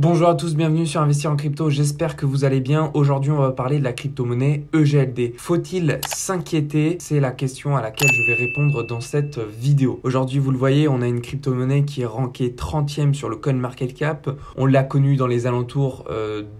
Bonjour à tous, bienvenue sur Investir en Crypto, j'espère que vous allez bien. Aujourd'hui, on va parler de la crypto-monnaie EGLD. Faut-il s'inquiéter? C'est la question à laquelle je vais répondre dans cette vidéo. Aujourd'hui, vous le voyez, on a une crypto-monnaie qui est rankée 30e sur le CoinMarketCap. On l'a connue dans les alentours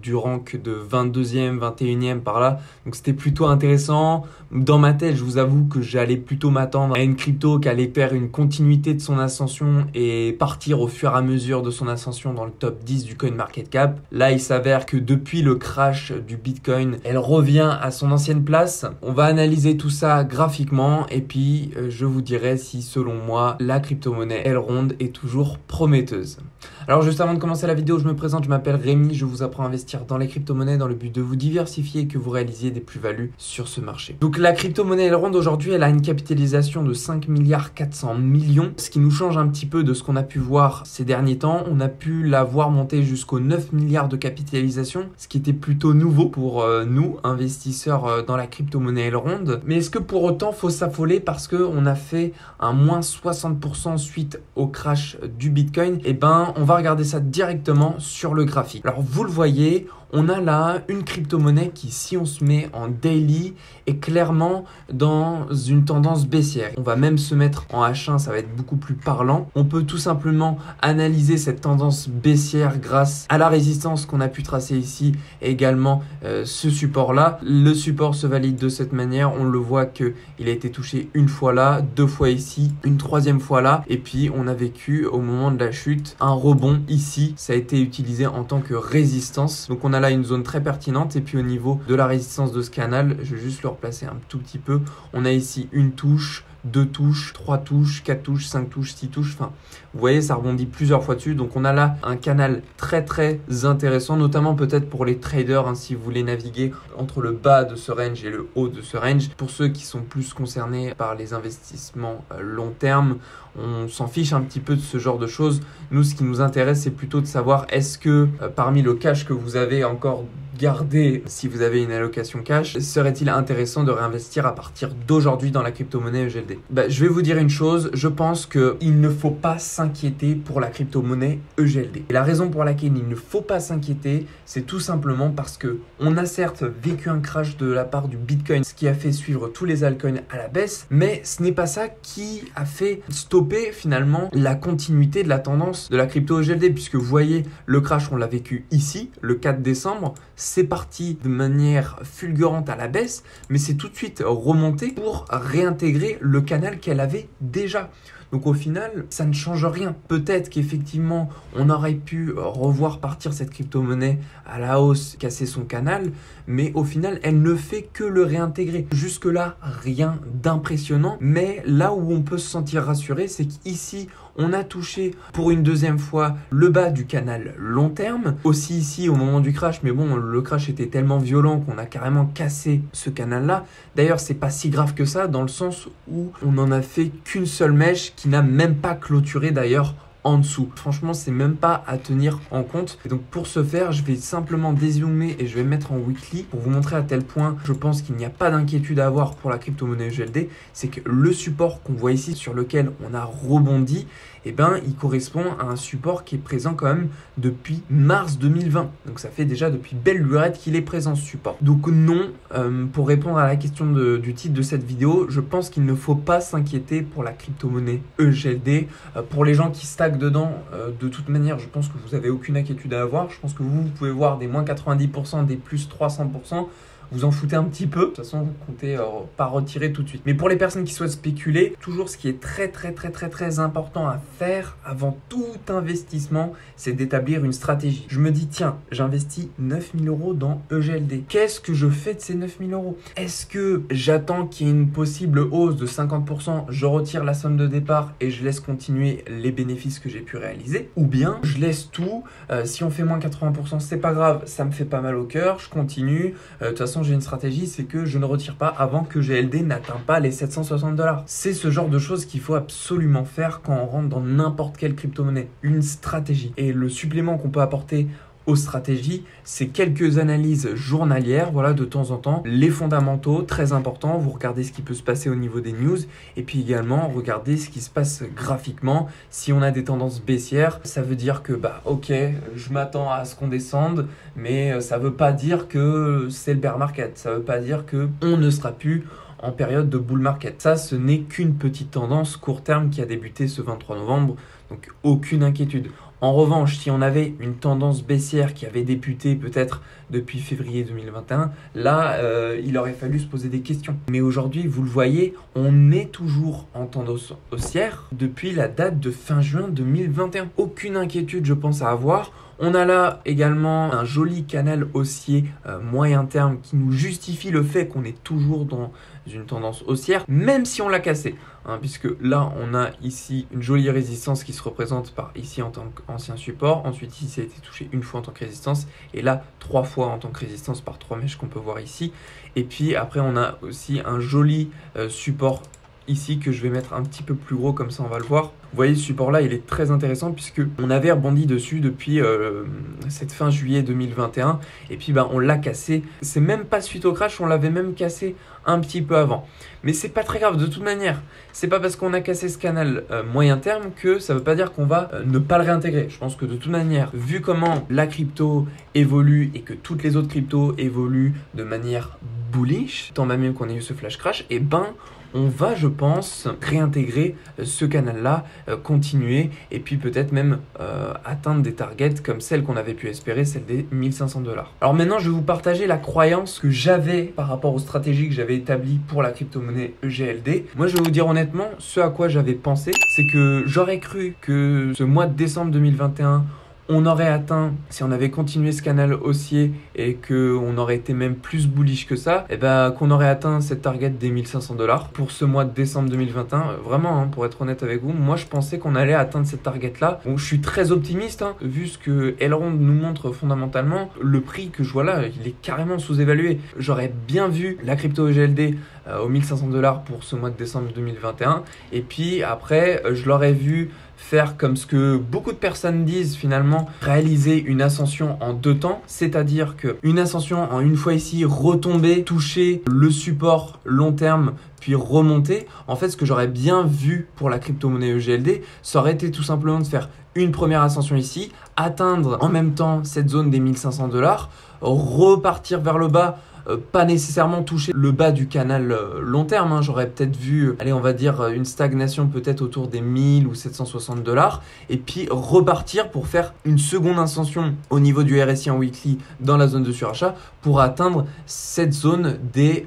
du rank de 22e, 21e par là. Donc c'était plutôt intéressant. Dans ma tête, je vous avoue que j'allais plutôt m'attendre à une crypto qui allait faire une continuité de son ascension et partir au fur et à mesure de son ascension dans le top 10 du CoinMarketCap. Là, il s'avère que depuis le crash du Bitcoin, elle revient à son ancienne place. On va analyser tout ça graphiquement et puis je vous dirai si, selon moi, la crypto-monnaie Elrond est toujours prometteuse. Alors, juste avant de commencer la vidéo, je me présente, je m'appelle Rémi, je vous apprends à investir dans les crypto-monnaies dans le but de vous diversifier et que vous réalisiez des plus-values sur ce marché. Donc, la crypto-monnaie Elrond aujourd'hui, elle a une capitalisation de 5 milliards 400 millions, ce qui nous change un petit peu de ce qu'on a pu voir ces derniers temps. On a pu la voir monter jusqu'aux 9 milliards de capitalisation, ce qui était plutôt nouveau pour nous, investisseurs dans la crypto-monnaie Elrond. Mais est-ce que pour autant, faut s'affoler parce qu'on a fait un moins 60% suite au crash du Bitcoin? Eh ben, on va regarder ça directement sur le graphique. Alors, vous le voyez, on a là une crypto-monnaie qui, si on se met en daily, est clairement dans une tendance baissière. On va même se mettre en H1, ça va être beaucoup plus parlant. On peut tout simplement analyser cette tendance baissière grâce à la résistance qu'on a pu tracer ici et également ce support-là. Le support se valide de cette manière. On le voit qu'il a été touché une fois là, deux fois ici, une troisième fois là. Et puis, on a vécu au moment de la chute un rebond ici. Ça a été utilisé en tant que résistance. Donc, on a là une zone très pertinente et puis au niveau de la résistance de ce canal, je vais juste le replacer un tout petit peu. On a ici une touche, deux touches, trois touches, quatre touches, cinq touches, six touches. Enfin, vous voyez, ça rebondit plusieurs fois dessus. Donc, on a là un canal très intéressant, notamment peut-être pour les traders, hein, si vous voulez naviguer entre le bas de ce range et le haut de ce range. Pour ceux qui sont plus concernés par les investissements long terme, on s'en fiche un petit peu de ce genre de choses. Nous, ce qui nous intéresse, c'est plutôt de savoir est-ce que parmi le cash que vous avez encore gardé, si vous avez une allocation cash, serait-il intéressant de réinvestir à partir d'aujourd'hui dans la crypto-monnaie EGLD? Je vais vous dire une chose, je pense qu'il ne faut pas s'inquiéter pour la crypto-monnaie EGLD. Et la raison pour laquelle il ne faut pas s'inquiéter, c'est tout simplement parce que on a certes vécu un crash de la part du Bitcoin, ce qui a fait suivre tous les altcoins à la baisse, mais ce n'est pas ça qui a fait stopper finalement la continuité de la tendance de la crypto EGLD, puisque vous voyez, le crash, on l'a vécu ici, le 4 décembre, c'est parti de manière fulgurante à la baisse, mais c'est tout de suite remonté pour réintégrer le canal qu'elle avait déjà. Donc au final, ça ne change rien. Peut-être qu'effectivement, on aurait pu revoir partir cette crypto-monnaie à la hausse, casser son canal, mais au final, elle ne fait que le réintégrer. Jusque-là, rien d'impressionnant, mais là où on peut se sentir rassuré, c'est qu'ici, on a touché pour une deuxième fois le bas du canal long terme. Aussi ici au moment du crash, mais bon, le crash était tellement violent qu'on a carrément cassé ce canal-là. D'ailleurs, c'est pas si grave que ça dans le sens où on n'en a fait qu'une seule mèche qui n'a même pas clôturé d'ailleurs en dessous. Franchement, c'est même pas à tenir en compte. Et donc pour ce faire, je vais simplement dézoomer et je vais mettre en weekly pour vous montrer à tel point je pense qu'il n'y a pas d'inquiétude à avoir pour la crypto-monnaie EGLD. C'est que le support qu'on voit ici sur lequel on a rebondi, eh ben, il correspond à un support qui est présent quand même depuis mars 2020. Donc ça fait déjà depuis belle lurette qu'il est présent ce support. Donc non, pour répondre à la question du titre de cette vidéo, je pense qu'il ne faut pas s'inquiéter pour la crypto-monnaie EGLD. Pour les gens qui stackent dedans, de toute manière, je pense que vous n'avez aucune inquiétude à avoir. Je pense que vous pouvez voir des moins 90%, des plus 300%. Vous en foutez un petit peu. De toute façon, vous comptez pas retirer tout de suite. Mais pour les personnes qui souhaitent spéculer, toujours ce qui est très important à faire avant tout investissement, c'est d'établir une stratégie. Je me dis, tiens, j'investis 9 000 € dans EGLD. Qu'est-ce que je fais de ces 9 000 €? Est-ce que j'attends qu'il y ait une possible hausse de 50%, je retire la somme de départ et je laisse continuer les bénéfices que j'ai pu réaliser? Ou bien, je laisse tout. Si on fait moins 80%, c'est pas grave, ça me fait pas mal au cœur, je continue. De toute façon, j'ai une stratégie, c'est que je ne retire pas avant que GLD n'atteint pas les 760 $. C'est ce genre de choses qu'il faut absolument faire quand on rentre dans n'importe quelle crypto-monnaie. Une stratégie. Et le supplément qu'on peut apporter aux stratégies, c'est quelques analyses journalières, voilà, de temps en temps, les fondamentaux, très importants, vous regardez ce qui peut se passer au niveau des news, et puis également, regardez ce qui se passe graphiquement. Si on a des tendances baissières, ça veut dire que, ok, je m'attends à ce qu'on descende, mais ça veut pas dire que c'est le bear market, ça veut pas dire que on ne sera plus en période de bull market. Ça, ce n'est qu'une petite tendance court terme qui a débuté ce 23 novembre, donc aucune inquiétude. En revanche, si on avait une tendance baissière qui avait débuté peut-être depuis février 2021, là, il aurait fallu se poser des questions. Mais aujourd'hui, vous le voyez, on est toujours en tendance haussière depuis la date de fin juin 2021. Aucune inquiétude, je pense, à avoir. On a là également un joli canal haussier moyen terme qui nous justifie le fait qu'on est toujours dans une tendance haussière, même si on l'a cassé. Puisque là, on a ici une jolie résistance qui se représente par ici en tant qu'ancien support. Ensuite, ici, ça a été touché une fois en tant que résistance. Et là, 3 fois en tant que résistance par 3 mèches qu'on peut voir ici. Et puis après, on a aussi un joli support ici que je vais mettre un petit peu plus gros, comme ça on va le voir. Vous voyez, ce support là il est très intéressant puisque on avait rebondi dessus depuis cette fin juillet 2021 et puis on l'a cassé. C'est même pas suite au crash, on l'avait même cassé un petit peu avant. Mais c'est pas très grave de toute manière. C'est pas parce qu'on a cassé ce canal moyen terme que ça veut pas dire qu'on va ne pas le réintégrer. Je pense que de toute manière, vu comment la crypto évolue et que toutes les autres cryptos évoluent de manière bullish, tant même qu'on ait eu ce flash crash, et on va, je pense, réintégrer ce canal-là, continuer et puis peut-être même atteindre des targets comme celles qu'on avait pu espérer, celle des 1500 $. Alors maintenant, je vais vous partager la croyance que j'avais par rapport aux stratégies que j'avais établies pour la crypto-monnaie EGLD. Moi, je vais vous dire honnêtement, ce à quoi j'avais pensé, c'est que j'aurais cru que ce mois de décembre 2021, on aurait atteint, si on avait continué ce canal haussier et qu'on aurait été même plus bullish que ça, qu'on aurait atteint cette target des 1500 $ pour ce mois de décembre 2021. Vraiment, pour être honnête avec vous, moi je pensais qu'on allait atteindre cette target là. Donc je suis très optimiste, vu ce que Elrond nous montre fondamentalement. Le prix que je vois là, il est carrément sous-évalué. J'aurais bien vu la crypto EGLD aux 1500 $ pour ce mois de décembre 2021. Et puis après, je l'aurais vu faire comme ce que beaucoup de personnes disent finalement, réaliser une ascension en 2 temps, c'est-à-dire qu'une ascension en une fois ici, retomber, toucher le support long terme, puis remonter. En fait, ce que j'aurais bien vu pour la crypto-monnaie EGLD, ça aurait été tout simplement de faire une première ascension ici, atteindre en même temps cette zone des 1500 $, repartir vers le bas, pas nécessairement toucher le bas du canal long terme. J'aurais peut-être vu, allez, on va dire une stagnation peut-être autour des 1000 ou 760 $, et puis repartir pour faire une seconde ascension au niveau du RSI en weekly dans la zone de surachat pour atteindre cette zone des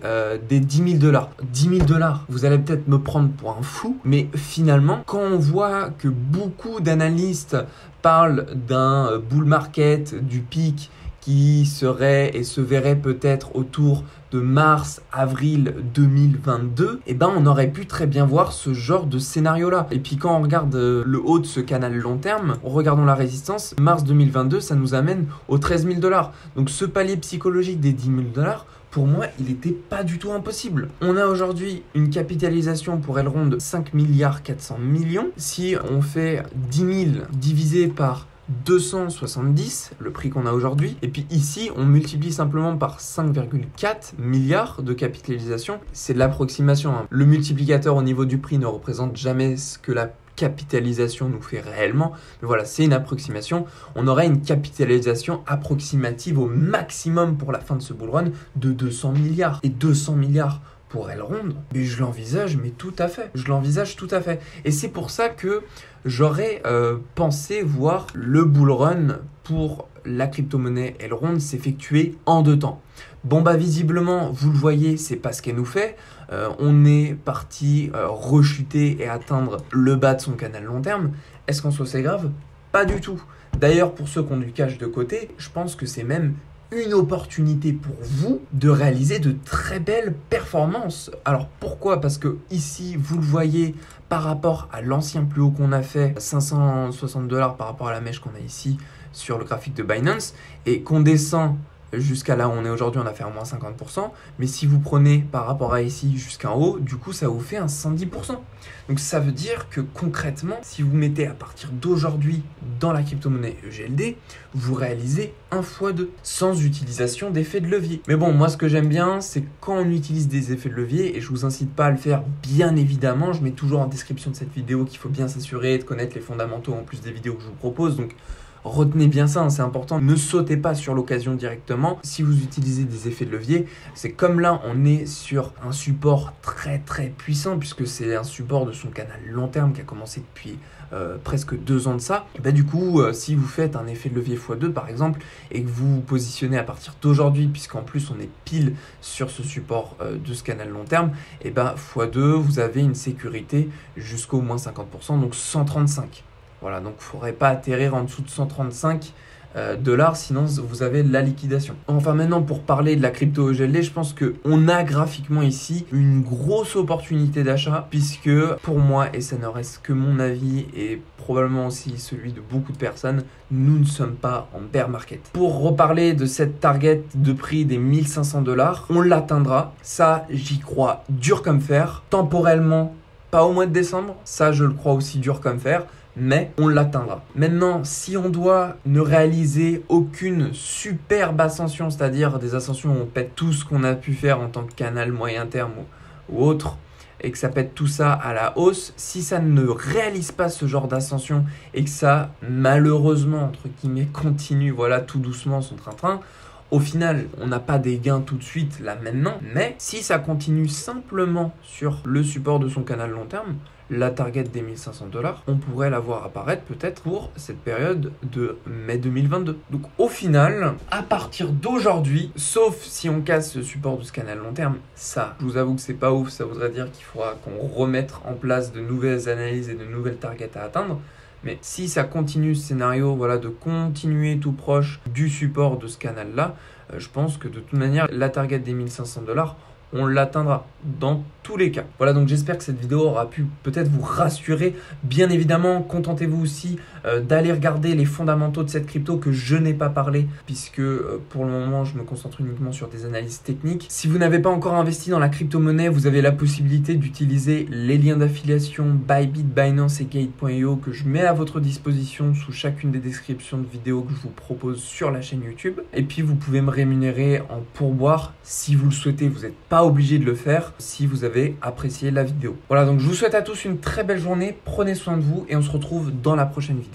10 000 $. 10 000 $, vous allez peut-être me prendre pour un fou, mais finalement, quand on voit que beaucoup d'analystes parlent d'un bull market, du pic, qui serait et se verrait peut-être autour de mars-avril 2022, on aurait pu très bien voir ce genre de scénario-là. Et puis quand on regarde le haut de ce canal long terme, regardons la résistance, mars 2022, ça nous amène aux 13 000 $. Donc ce palier psychologique des 10 000 $, pour moi, il n'était pas du tout impossible. On a aujourd'hui une capitalisation pour Elrond de 5 milliards 400 millions. Si on fait 10 000 divisé par 270, le prix qu'on a aujourd'hui, et puis ici on multiplie simplement par 5,4 milliards de capitalisation, c'est de l'approximation. Le multiplicateur au niveau du prix ne représente jamais ce que la capitalisation nous fait réellement, mais voilà, c'est une approximation. On aurait une capitalisation approximative au maximum pour la fin de ce bull run de 200 milliards, et 200 milliards pour Elrond, mais je l'envisage, mais tout à fait. Je l'envisage tout à fait. Et c'est pour ça que j'aurais pensé voir le bull run pour la crypto-monnaie Elrond s'effectuer en 2 temps. Bon visiblement, vous le voyez, c'est pas ce qu'elle nous fait. On est parti rechuter et atteindre le bas de son canal long terme. Est-ce qu'en soit c'est grave? Pas du tout. D'ailleurs, pour ceux qui ont du cash de côté, je pense que c'est même une opportunité pour vous de réaliser de très belles performances. Alors pourquoi? Parce que ici, vous le voyez, par rapport à l'ancien plus haut qu'on a fait, 560 $ par rapport à la mèche qu'on a ici sur le graphique de Binance, et qu'on descend jusqu'à là où on est aujourd'hui, on a fait un moins 50%. Mais si vous prenez par rapport à ici jusqu'en haut, du coup, ça vous fait un 110%. Donc ça veut dire que concrètement, si vous mettez à partir d'aujourd'hui dans la crypto-monnaie EGLD, vous réalisez 1x2 sans utilisation d'effets de levier. Mais bon, moi ce que j'aime bien, c'est quand on utilise des effets de levier, et je vous incite pas à le faire bien évidemment, je mets toujours en description de cette vidéo qu'il faut bien s'assurer de connaître les fondamentaux en plus des vidéos que je vous propose. Donc retenez bien ça, hein, c'est important. Ne sautez pas sur l'occasion directement. Si vous utilisez des effets de levier, c'est comme là, on est sur un support très puissant puisque c'est un support de son canal long terme qui a commencé depuis presque 2 ans de ça. Et bah, du coup, si vous faites un effet de levier x2 par exemple et que vous vous positionnez à partir d'aujourd'hui, puisqu'en plus on est pile sur ce support de ce canal long terme, et bah x2, vous avez une sécurité jusqu'au moins 50%, donc 135. Voilà, donc il ne faudrait pas atterrir en dessous de 135 $, sinon vous avez la liquidation. Enfin maintenant, pour parler de la crypto EGLD, je pense qu'on a graphiquement ici une grosse opportunité d'achat, puisque pour moi, et ça ne reste que mon avis et probablement aussi celui de beaucoup de personnes, nous ne sommes pas en bear market. Pour reparler de cette target de prix des 1500 $, on l'atteindra. Ça, j'y crois dur comme fer. Temporellement, pas au mois de décembre, ça je le crois aussi dur comme fer. Mais on l'atteindra. Maintenant, si on doit ne réaliser aucune superbe ascension, c'est-à-dire des ascensions où on pète tout ce qu'on a pu faire en tant que canal moyen terme ou autre, et que ça pète tout ça à la hausse, si ça ne réalise pas ce genre d'ascension et que ça, malheureusement, entre guillemets, continue, voilà, tout doucement son train-train, au final, on n'a pas des gains tout de suite, là, maintenant, mais si ça continue simplement sur le support de son canal long terme, la target des 1500 $, on pourrait la voir apparaître peut-être pour cette période de mai 2022. Donc au final, à partir d'aujourd'hui, sauf si on casse ce support de ce canal long terme, ça, je vous avoue que c'est pas ouf, ça voudrait dire qu'il faudra qu'on remette en place de nouvelles analyses et de nouvelles targets à atteindre. Mais si ça continue ce scénario, voilà, de continuer tout proche du support de ce canal-là, je pense que de toute manière, la target des 1500 $, on l'atteindra dans tous les cas. Voilà, donc j'espère que cette vidéo aura pu peut-être vous rassurer. Bien évidemment, contentez-vous aussi d'aller regarder les fondamentaux de cette crypto que je n'ai pas parlé, puisque pour le moment, je me concentre uniquement sur des analyses techniques. Si vous n'avez pas encore investi dans la crypto-monnaie, vous avez la possibilité d'utiliser les liens d'affiliation Bybit, Binance et Gate.io que je mets à votre disposition sous chacune des descriptions de vidéos que je vous propose sur la chaîne YouTube. Et puis, vous pouvez me rémunérer en pourboire si vous le souhaitez. Vous n'êtes pas obligé de le faire si vous avez apprécié la vidéo. Voilà, donc je vous souhaite à tous une très belle journée. Prenez soin de vous et on se retrouve dans la prochaine vidéo.